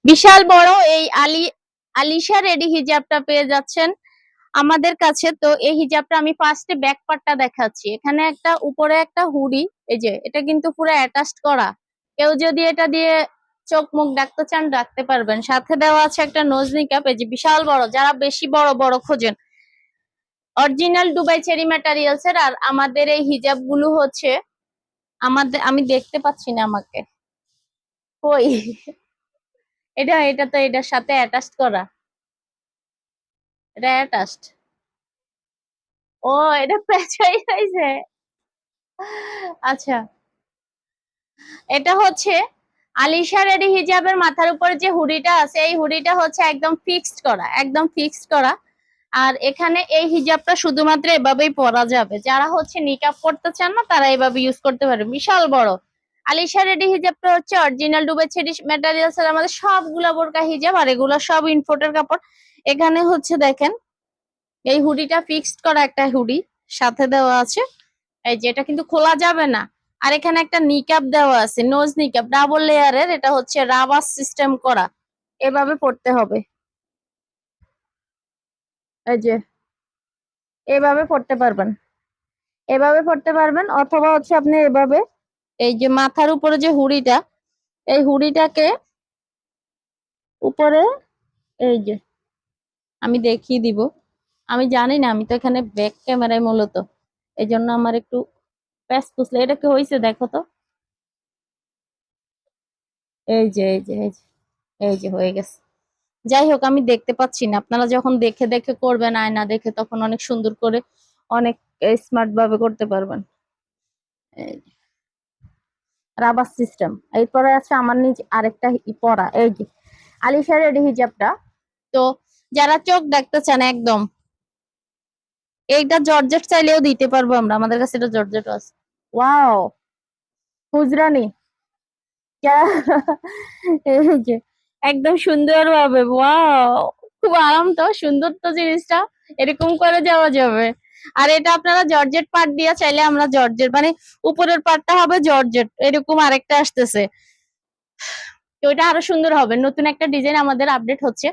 বিশাল বড় এই আলিশা রেডি হিজাবটা পেয়ে যাচ্ছেন আমাদের কাছে। তো এই হিজাবটা আমি ফার্স্টে ব্যাক পার্টটা দেখাচ্ছি। এখানে একটা উপরে একটা হুডি, এই যে এটা কিন্তু পুরো অ্যাটাচড করা। কেউ যদি এটা দিয়ে চোখ মুখ ডাকতে চান ডাকতে পারবেন। সাথে দেওয়া আছে একটা নোজ নিকাপ, এই যে বিশাল বড়, যারা বেশি বড় বড় খোঁজেন। অরিজিনাল দুবাই চেরি ম্যাটেরিয়ালস এর। আর আমাদের এই হিজাব গুলো হচ্ছে আমি দেখতে পাচ্ছি না আমাকে কই। এটা তো এটার সাথে অ্যাটাচড করা, এটা অ্যাটাচড। ও, এটা পেঁচাই হয়েছে। আচ্ছা, এটা হচ্ছে আলিশা রেডি হিজাবের মাথার উপর যে হুডিটা আছে, এই হুডিটা হচ্ছে একদম ফিক্সড করা, একদম ফিক্সড করা। আর এখানে এই হিজাবটা শুধুমাত্র এভাবেই পরা যাবে। যারা হচ্ছে নিকাব পড়তে চান না তারা এভাবে ইউজ করতে পারে। বিশাল বড় আলিশা রেডি হিজাবটা হচ্ছে অরিজিনাল দুবাই চেরি ম্যাটেরিয়ালস এর আমাদের সবগুলা বোরকা হিজাব, আর এগুলো সব ইম্পোর্টের কাপড়। এখানে হচ্ছে দেখেন এই হুডিটা ফিক্সড করা একটা হুডি সাথে দেওয়া আছে, এই যে এটা কিন্তু খোলা যাবে না। আর এখানে একটা নিকাব দেওয়া আছে, নোজ নিকাব ডাবল লেয়ারের, এটা হচ্ছে রাবার সিস্টেম করা। এভাবে পড়তে হবে, এই যে এভাবে পড়তে পারবেন, এভাবে পড়তে পারবেন। অথবা হচ্ছে আপনি এভাবে, এই যে মাথার উপরে যে হুডিটা, এই হুডিটাকে উপরে, এই যে আমি দেখিয়ে দিব। আমি জানি না, আমি তো এখানে ব্যাক ক্যামেরায় মূলত, এই জন্য আমার একটু প্যাস পুছলে। এটা কি হয়েছে দেখো তো, এই যে এই যে এই যে এই যে হয়ে গেছে। যাই হোক, আমি দেখতে পাচ্ছি না, আপনারা যখন দেখে দেখে করবেন আয়না দেখে, তখন অনেক সুন্দর করে অনেক স্মার্ট ভাবে করতে পারবেন। Rubber system. এরপরে আছে আমার নিজ আরেকটা পরা, এই যে আলিশা রেডি হিজাবটা। তো যারা চোখ দেখতে চান একদম, এইটা জর্জেট চাইলেও দিতে পারবো আমরা, আমাদের কাছে এটা জর্জেট আছে। ওয়াও, হুজরানি। এই যে একদম সুন্দর ভাবে, ওয়াও, খুব আরাম তো, সুন্দর তো জিনিসটা, এরকম করে যাওয়া যাবে। আর এটা আপনারা জর্জেট পার্ট দিয়ে চাইলে আমরা জর্জেট, মানে উপরের পার্টটা হবে জর্জেট, এরকম আরেকটা আসতেছে, তো এটা আরো সুন্দর হবে। নতুন একটা ডিজাইন আমাদের আপডেট হচ্ছে।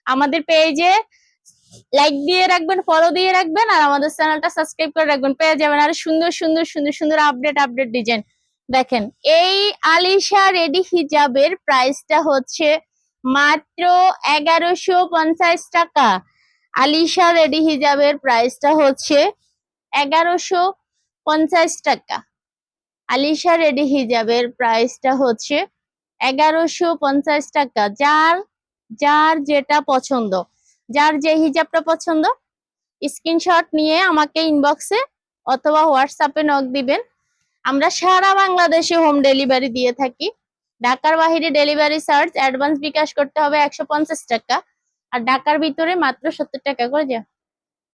আমাদের পেজে লাইক দিয়ে রাখবেন, ফলো দিয়ে রাখবেন, আর আমাদের চ্যানেলটা সাবস্ক্রাইব করে রাখবেন, পেয়ে যাবেন আরো সুন্দর সুন্দর সুন্দর সুন্দর আপডেট ডিজাইন। দেখেন এই আলিশা রেডি হিজাবের প্রাইসটা হচ্ছে মাত্র 1150 টাকা। আলিশা রেডি হিজাবের প্রাইসটা হচ্ছে 1150 টাকা। আলিশা রেডি হিজাবের প্রাইসটা হচ্ছে 1150 টাকা। যার যার যেটা পছন্দ, যার যে হিজাবটা পছন্দ, স্ক্রিনশট নিয়ে আমাকে ইনবক্সে অথবা হোয়াটসঅ্যাপে নক দিবেন। আমরা সারা বাংলাদেশে হোম ডেলিভারি দিয়ে থাকি। ঢাকার বাইরে ডেলিভারি চার্জ অ্যাডভান্স বিকাশ করতে হবে 150 টাকা, আর ঢাকার ভিতরে মাত্র 70 টাকা করে।